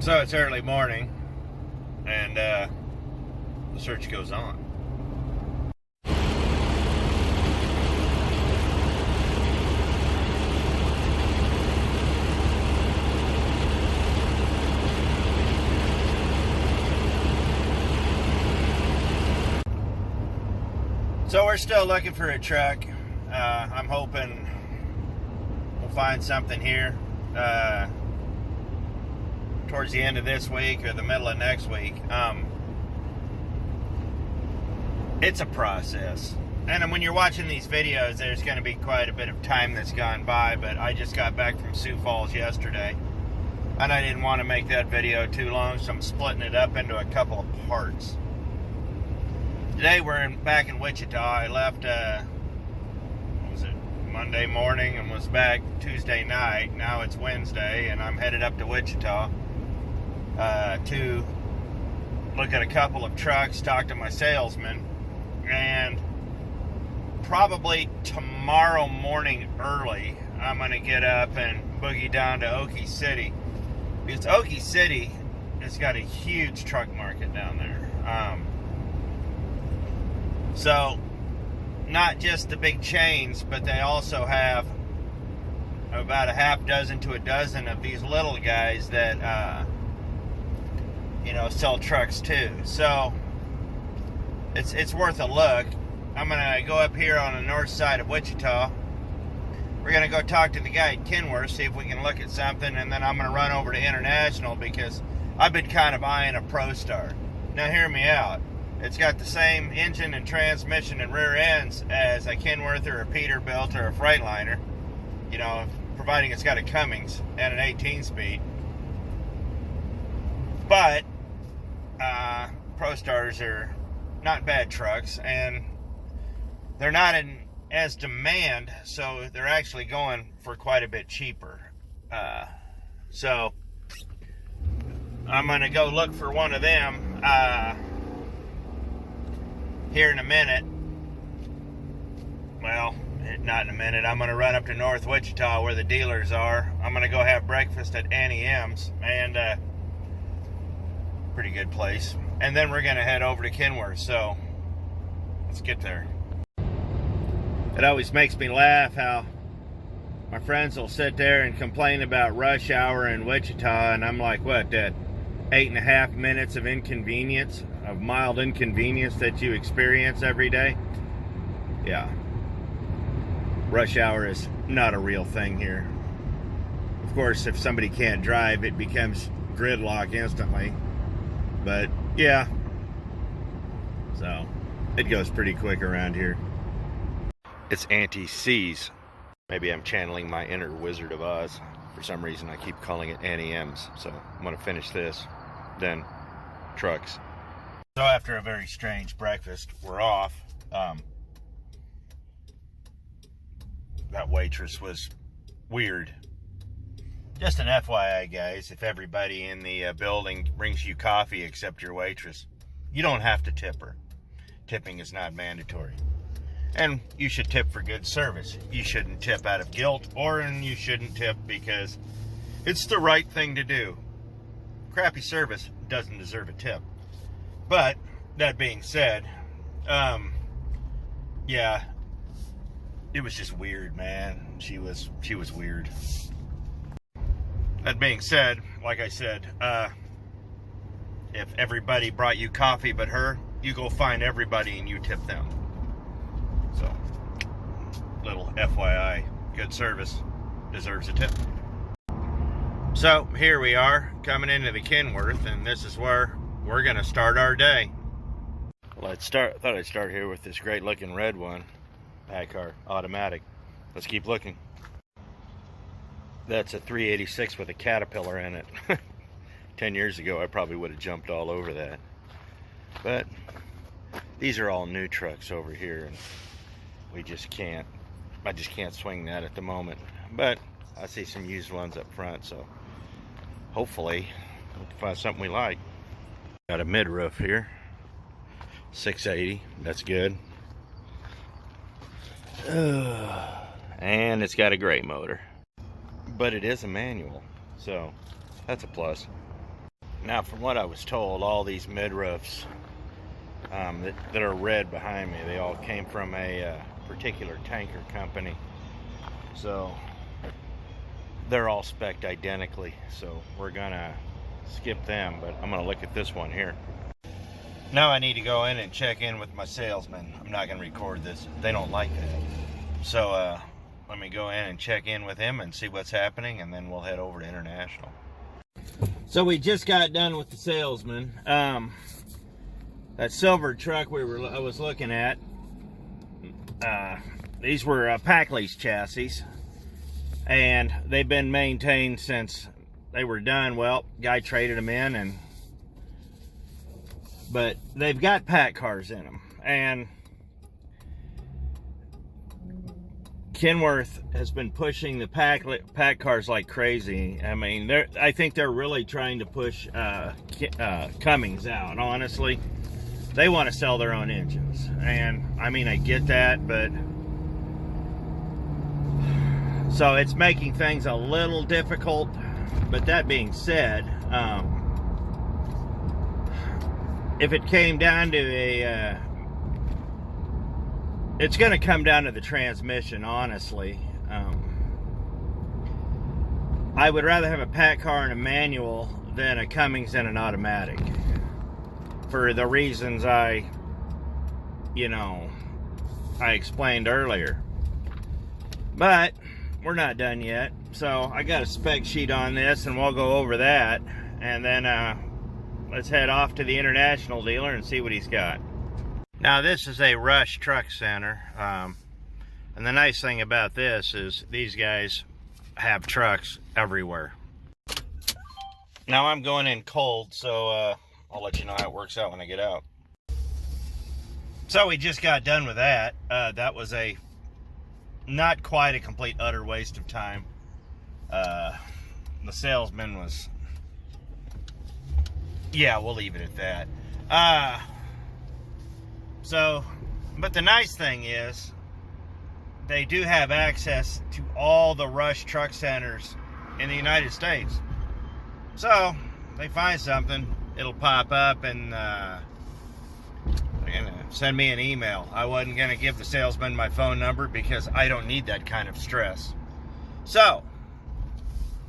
So it's early morning, and the search goes on. So we're still looking for a truck. I'm hoping we'll find something here towards the end of this week or the middle of next week. It's a process. And when you're watching these videos, there's going to be quite a bit of time that's gone by, but I just got back from Sioux Falls yesterday, and I didn't want to make that video too long, so I'm splitting it up into a couple of parts. Today we're back in Wichita. I left, Monday morning and was back Tuesday night. Now it's Wednesday, and I'm headed up to Wichita to look at a couple of trucks, talk to my salesman, and probably tomorrow morning early, I'm going to get up and boogie down to Okie City, because Okie City has got a huge truck market down there. So, not just the big chains, but they also have about a half dozen to a dozen of these little guys that, sell trucks too. So, it's worth a look. I'm going to go up here on the north side of Wichita. We're going to go talk to the guy at Kenworth, see if we can look at something, and then I'm going to run over to International because I've been kind of eyeing a ProStar. Now, hear me out. It's got the same engine and transmission and rear ends as a Kenworth or a Peterbilt or a Freightliner, providing it's got a Cummins and an 18-speed. But ProStars are not bad trucks, and they're not in as demand, so they're actually going for quite a bit cheaper. So I'm going to go look for one of them here in a minute. Well, not in a minute. I'm going to run up to North Wichita where the dealers are. I'm going to go have breakfast at Annie M's, and pretty good place. And then we're going to head over to Kenworth. So let's get there. It always makes me laugh how my friends will sit there and complain about rush hour in Wichita, and I'm like, what, that 8.5 minutes of inconvenience, of mild inconvenience that you experience every day? Yeah. Rush hour is not a real thing here. Of course, if somebody can't drive, it becomes gridlock instantly. But, yeah. So, it goes pretty quick around here. It's Auntie C's. Maybe I'm channeling my inner Wizard of Oz. For some reason, I keep calling it Annie M's. So, I'm going to finish this. Then, trucks. So after a very strange breakfast, we're off. That waitress was weird. Just an FYI, guys, if everybody in the building brings you coffee except your waitress, you don't have to tip her. Tipping is not mandatory. And you should tip for good service. You shouldn't tip out of guilt, and you shouldn't tip because it's the right thing to do. Crappy service doesn't deserve a tip. But that being said, yeah, it was just weird, man. She was weird. That being said, like I said, if everybody brought you coffee but her, you go find everybody and you tip them. So, little FYI, good service deserves a tip. So here we are coming into the Kenworth, and this is where we're gonna start our day. Well, thought I'd start here with this great looking red one, PACCAR automatic. Let's keep looking. That's a 386 with a Caterpillar in it. 10 years ago, I probably would have jumped all over that. But these are all new trucks over here, and I just can't swing that at the moment. But I see some used ones up front, so hopefully we'll find something we like. Got a mid-roof here, 680, that's good. And it's got a gray motor, but it is a manual, so that's a plus. Now, from what I was told, all these mid-roofs that are red behind me, they all came from a particular tanker company. So they're all spec'd identically. So we're gonna skip them, but I'm gonna look at this one here. Now I need to go in and check in with my salesman. I'm not gonna record this. They don't like that. So let me go in and check in with him and see what's happening, and then we'll head over to International. So we just got done with the salesman. That silver truck I was looking at, these were pack lease chassis, and they've been maintained since they were done. Well, guy traded them in, but they've got pack cars in them, and Kenworth has been pushing the pack cars like crazy. I mean, I think they're really trying to push Cummins out, honestly. They want to sell their own engines. And, I mean, I get that, but... So, it's making things a little difficult. But that being said, if it came down to a... it's going to come down to the transmission, honestly. I would rather have a pack car and a manual than a Cummins and an automatic. For the reasons I explained earlier. But we're not done yet. So I got a spec sheet on this, and we'll go over that. And then let's head off to the International dealer and see what he's got. Now this is a Rush Truck Center, and the nice thing about this is these guys have trucks everywhere. Now I'm going in cold, so I'll let you know how it works out when I get out. So we just got done with that. That was not quite a complete utter waste of time. The salesman was, yeah, we'll leave it at that. But the nice thing is, they do have access to all the Rush Truck Centers in the United States. So, they find something, it'll pop up, and they're gonna send me an email. I wasn't gonna give the salesman my phone number because I don't need that kind of stress. So,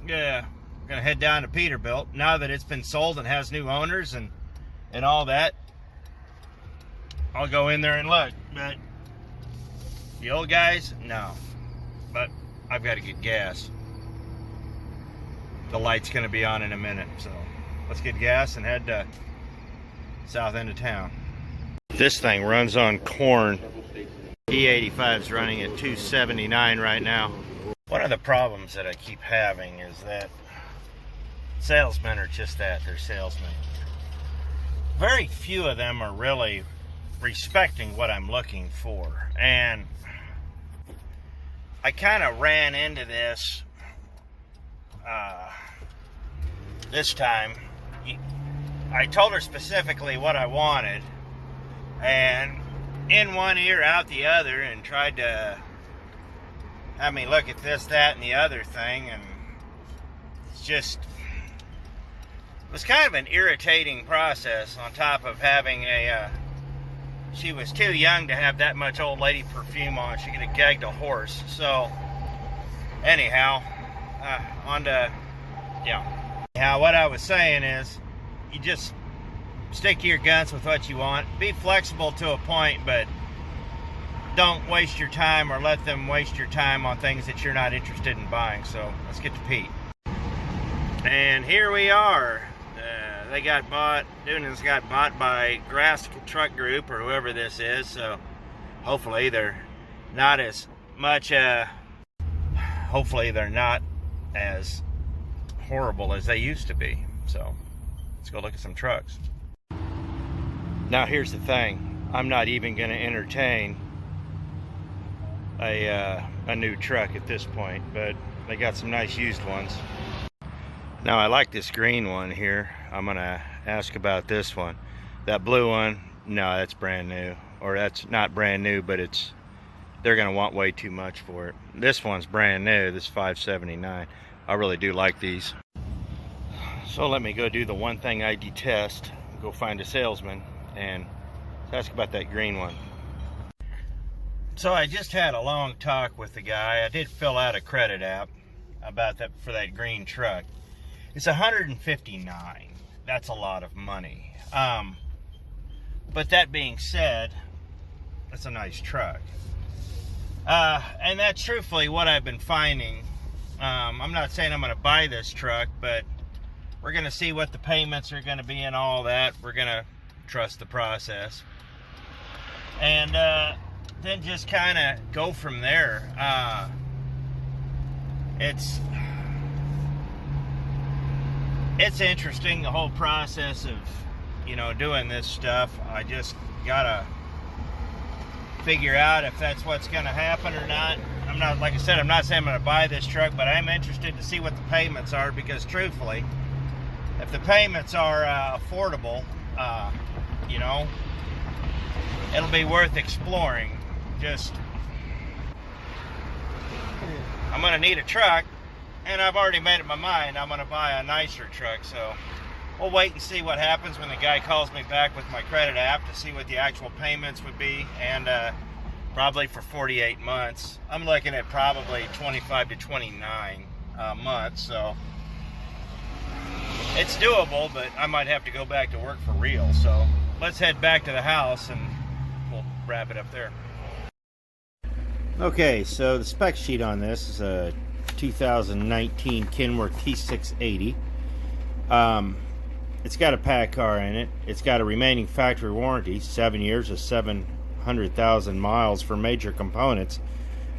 yeah, I'm gonna head down to Peterbilt now that it's been sold and has new owners and all that. I'll go in there and look, but the old guys, no. But I've got to get gas. The light's going to be on in a minute, so let's get gas and head to south end of town. This thing runs on corn. E85 is running at 279 right now. One of the problems that I keep having is that salesmen are just that, they're salesmen. Very few of them are really respecting what I'm looking for, and I kind of ran into this this time. I told her specifically what I wanted, and in one ear out the other, and tried to have me look at this, that, and the other thing, and it was kind of an irritating process, on top of having she was too young to have that much old lady perfume on. She could have gagged a horse. So, anyhow, Anyhow, what I was saying is, you just stick to your guns with what you want. Be flexible to a point, but don't waste your time or let them waste your time on things that you're not interested in buying. So, let's get to Pete. And here we are. They got bought, Dunans got bought by Grass Truck Group, or whoever this is, so hopefully they're not as much, hopefully they're not as horrible as they used to be. So, let's go look at some trucks. Now here's the thing, I'm not even going to entertain a new truck at this point, but they got some nice used ones. Now I like this green one here. I'm gonna ask about this one. That blue one, no, that's brand new. Or that's not brand new, but they're gonna want way too much for it. This one's brand new, this $579. I really do like these. So let me go do the one thing I detest. Go find a salesman and ask about that green one. So I just had a long talk with the guy. I did fill out a credit app about that for that green truck. It's $159. That's a lot of money. But that being said, it's a nice truck. And that's truthfully what I've been finding. I'm not saying I'm going to buy this truck, but we're going to see what the payments are going to be and all that. We're going to trust the process. And then just kind of go from there. It's interesting, the whole process of, you know, doing this stuff. I just got to figure out if that's what's going to happen or not. I'm not, like I said, I'm not saying I'm going to buy this truck, but I'm interested to see what the payments are, because truthfully, if the payments are affordable, you know, it'll be worth exploring. Just, I'm going to need a truck, and I've already made up my mind I'm going to buy a nicer truck, so we'll wait and see what happens when the guy calls me back with my credit app to see what the actual payments would be. And probably for 48 months. I'm looking at probably 25 to 29 months, so it's doable, but I might have to go back to work for real. So let's head back to the house and we'll wrap it up there. Okay, so the spec sheet on this is a 2019 Kenworth T680. It's got a pack car in it. It's got a remaining factory warranty, 7 years of 700,000 miles for major components.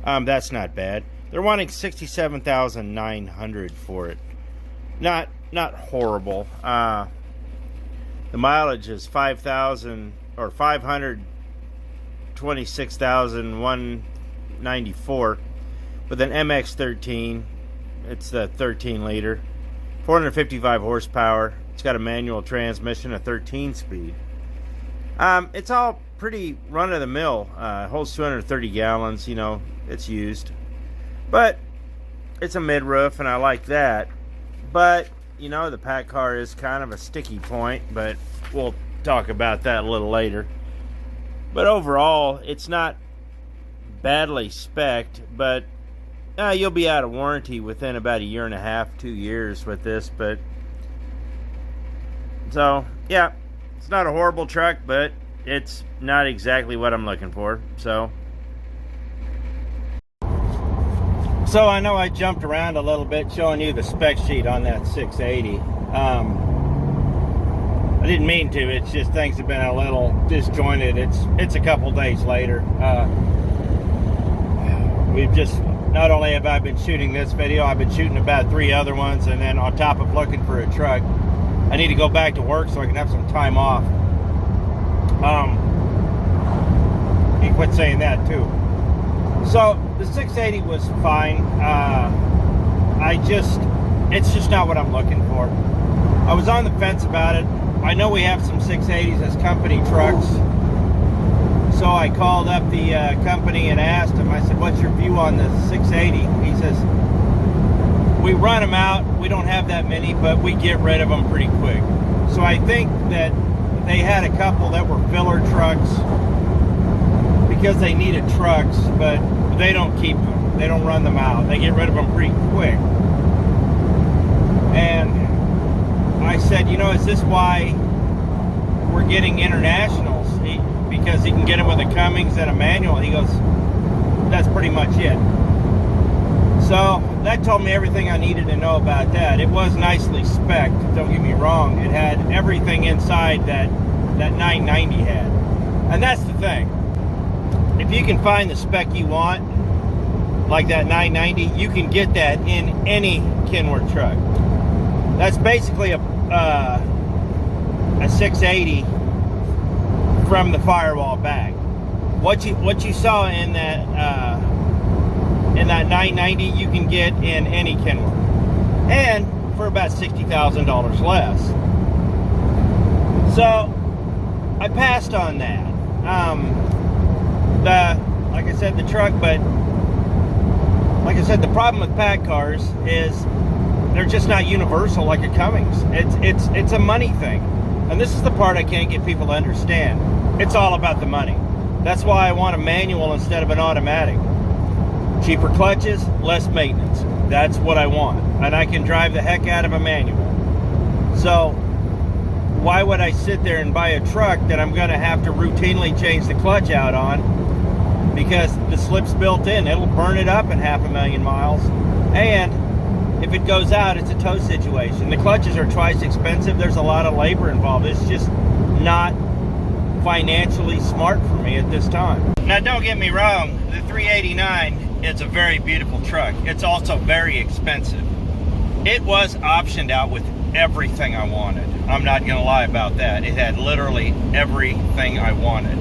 That's not bad. They're wanting $67,900 for it. Not horrible. The mileage is 5,000 or 526,194 with an MX-13. It's the 13 liter, 455 horsepower. It's got a manual transmission, a 13-speed. It's all pretty run-of-the-mill. Holds 230 gallons. You know, it's used, but it's a mid-roof, and I like that. But you know, the pack car is kind of a sticky point, but we'll talk about that a little later. But overall, it's not badly spec'd, but you'll be out of warranty within about a year and a half, 2 years with this. But so yeah, it's not a horrible truck, but it's not exactly what I'm looking for. So I know I jumped around a little bit showing you the spec sheet on that 680. I didn't mean to. It's just things have been a little disjointed. It's a couple days later. We've just, not only have I been shooting this video, I've been shooting about 3 other ones, and then on top of looking for a truck, I need to go back to work so I can have some time off. You quit saying that too. So the 680 was fine. It's just not what I'm looking for. I was on the fence about it. I know we have some 680s as company trucks. So I called up the company and asked him, I said, what's your view on the 680? He says, we run them out. We don't have that many, but we get rid of them pretty quick. So I think that they had a couple that were filler trucks because they needed trucks, but they don't keep them. They don't run them out. They get rid of them pretty quick. And I said, you know, is this why we're getting internationals? Because he can get them with a Cummins and a manual. He goes, that's pretty much it. So that told me everything I needed to know about that. It was nicely spec'd, don't get me wrong. It had everything inside that 990 had. And that's the thing. If you can find the spec you want, like that 990, you can get that in any Kenworth truck. That's basically a 680 from the firewall back. What you saw in that 990, you can get in any Kenworth, and for about $60,000 less. So I passed on that. Like I said, the truck, but like I said, the problem with pack cars is they're just not universal like a Cummins. It's a money thing. And this is the part I can't get people to understand. It's all about the money. That's why I want a manual instead of an automatic. Cheaper clutches, less maintenance. That's what I want. And I can drive the heck out of a manual. So why would I sit there and buy a truck that I'm going to have to routinely change the clutch out on? Because the slip's built in. It'll burn it up in 500,000 miles. And if it goes out, it's a tow situation. The clutches are twice expensive. There's a lot of labor involved. It's just not financially smart for me at this time. Now, don't get me wrong. The 389 is a very beautiful truck. It's also very expensive. It was optioned out with everything I wanted. I'm not going to lie about that. It had literally everything I wanted.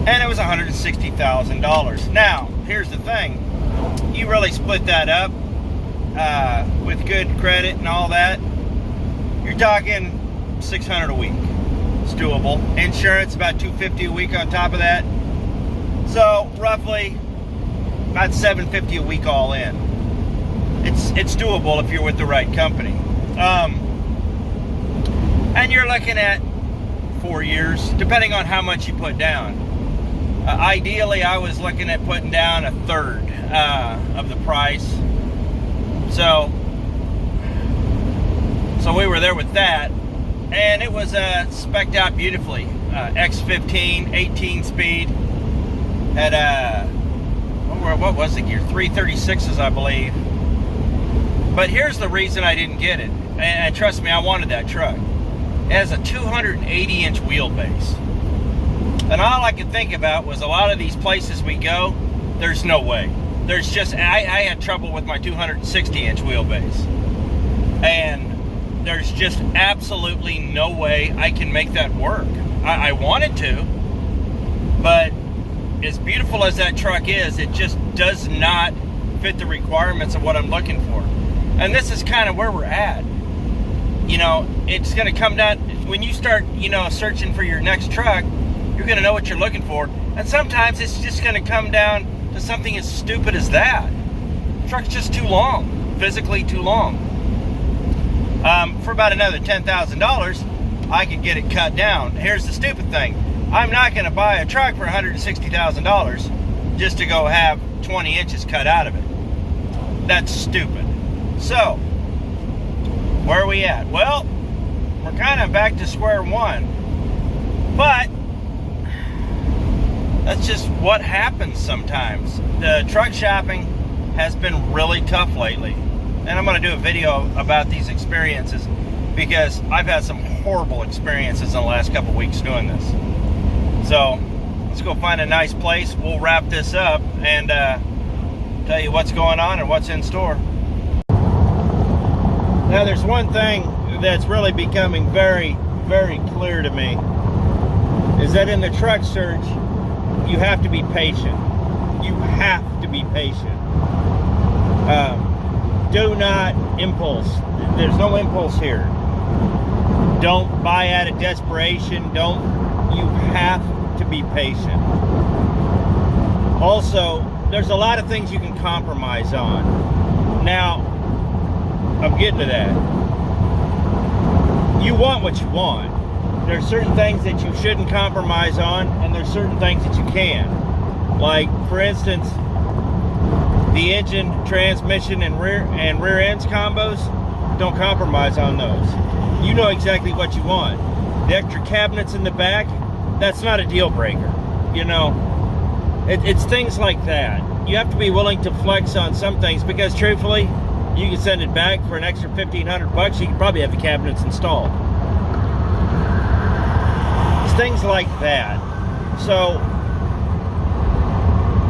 And it was $160,000. Now, here's the thing. You really split that up with good credit and all that, you're talking $600 a week. It's doable. Insurance, about $250 a week on top of that. So, roughly about $750 a week all in. It's doable if you're with the right company. And you're looking at 4 years, depending on how much you put down. Ideally, I was looking at putting down a third of the price. So we were there with that, and it was spec'd out beautifully. X15, 18 speed, had what was the gear? 336s, I believe. But here's the reason I didn't get it, and trust me, I wanted that truck. It has a 280-inch wheelbase. And all I could think about was a lot of these places we go, there's no way. There's just, I had trouble with my 260-inch wheelbase. And there's just absolutely no way I can make that work. I wanted to, but as beautiful as that truck is, it just does not fit the requirements of what I'm looking for. And this is kind of where we're at. You know, it's going to come down, when you start, you know, searching for your next truck, you're going to know what you're looking for. And sometimes it's just going to come down to something as stupid as that. The truck's just too long, physically too long. For about another $10,000, I could get it cut down. Here's the stupid thing. I'm not going to buy a truck for $160,000 just to go have 20 inches cut out of it. That's stupid. So, where are we at? Well, we're kind of back to square one. But that's just what happens sometimes. The truck shopping has been really tough lately. And I'm going to do a video about these experiences because I've had some horrible experiences in the last couple weeks doing this. So, let's go find a nice place. We'll wrap this up and tell you what's going on and what's in store. Now, there's one thing that's really becoming very, very clear to me, is that in the truck search, you have to be patient. You have to be patient. Do not impulse. There's no impulse here. Don't buy out of desperation. You have to be patient. Also, there's a lot of things you can compromise on. Now, I'm getting to that. You want what you want. There's certain things that you shouldn't compromise on, and there's certain things that you can. Like, for instance, the engine, transmission, and rear ends combos, don't compromise on those. You know exactly what you want. The extra cabinets in the back, that's not a deal breaker. You know, it's things like that. You have to be willing to flex on some things because, truthfully, you can send it back for an extra $1,500. You can probably have the cabinets installed. It's things like that. So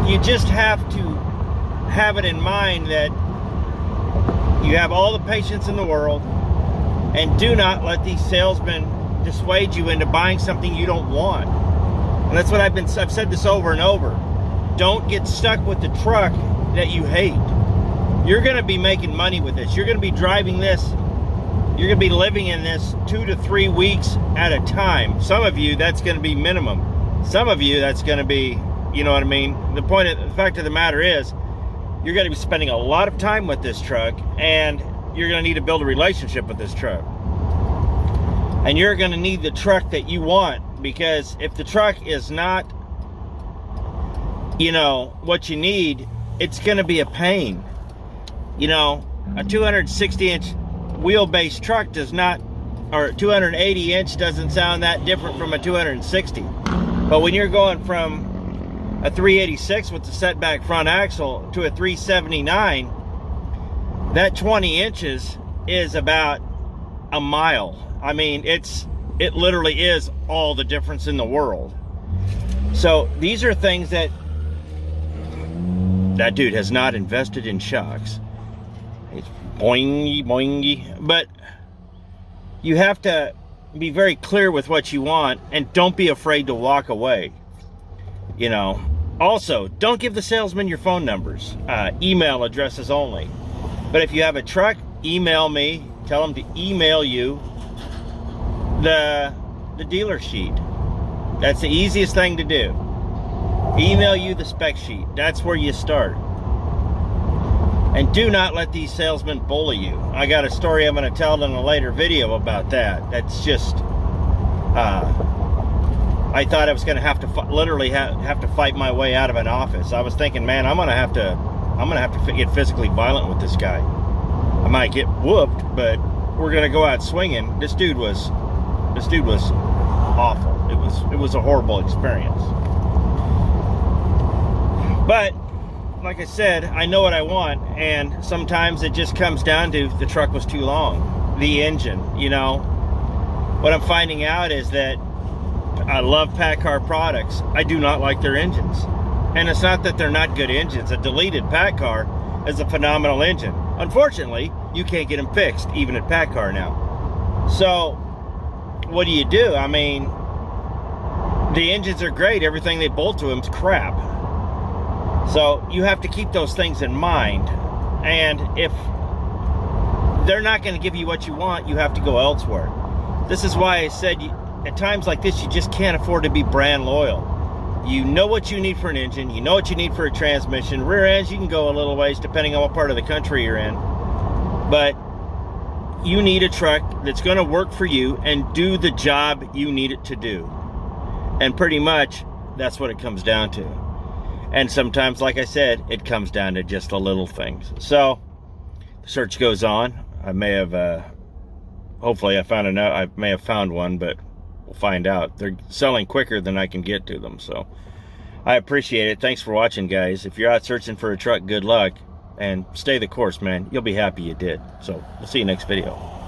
you just have to have it in mind that you have all the patience in the world, and do not let these salesmen dissuade you into buying something you don't want. And that's what I've said this over and over. Don't get stuck with the truck that you hate. You're going to be making money with this. You're going to be driving this. You're going to be living in this 2 to 3 weeks at a time. Some of you, that's going to be minimum. Some of you, that's going to be, you know what I mean? The fact of the matter is, you're going to be spending a lot of time with this truck, and you're going to need to build a relationship with this truck. And you're going to need the truck that you want, because if the truck is not, you know, what you need, it's going to be a pain. You know, a 260-inch wheelbase truck does not, or 280-inch doesn't sound that different from a 260. But when you're going from a 386 with the setback front axle to a 379, that 20 inches is about a mile. I mean, it literally is all the difference in the world. So these are things that dude has not invested in shocks. It's boingy, boingy. But you have to be very clear with what you want, and don't be afraid to walk away. You know, also, don't give the salesman your phone numbers, email addresses only. But if you have a truck, email me, tell them to email you the dealer sheet. That's the easiest thing to do. Email you the spec sheet. That's where you start. And do not let these salesmen bully you. I got a story I'm going to tell in a later video about that. That's just, I thought I was going to have to literally have to fight my way out of an office. I was thinking, man, I'm going to have to get physically violent with this guy. I might get whooped, but we're going to go out swinging. This dude was awful. It was a horrible experience. But like I said, I know what I want, and sometimes it just comes down to the truck was too long. The engine, you know. What I'm finding out is that I love PACCAR products. I do not like their engines. And it's not that they're not good engines. A deleted PACCAR is a phenomenal engine. Unfortunately, you can't get them fixed, even at PACCAR now. So, what do? I mean, the engines are great. Everything they bolt to them is crap. So, you have to keep those things in mind. And if they're not going to give you what you want, you have to go elsewhere. This is why I said, at times like this, you just can't afford to be brand loyal. You know what you need for an engine. You know what you need for a transmission. Rear ends, you can go a little ways depending on what part of the country you're in. But you need a truck that's going to work for you and do the job you need it to do. And pretty much, that's what it comes down to. And sometimes, like I said, it comes down to just the little things. So, the search goes on. I may have, hopefully I may have found one, but we'll find out. They're selling quicker than I can get to them, so I appreciate it. Thanks for watching, guys. If you're out searching for a truck, good luck, and stay the course, man. You'll be happy you did. So we'll see you next video.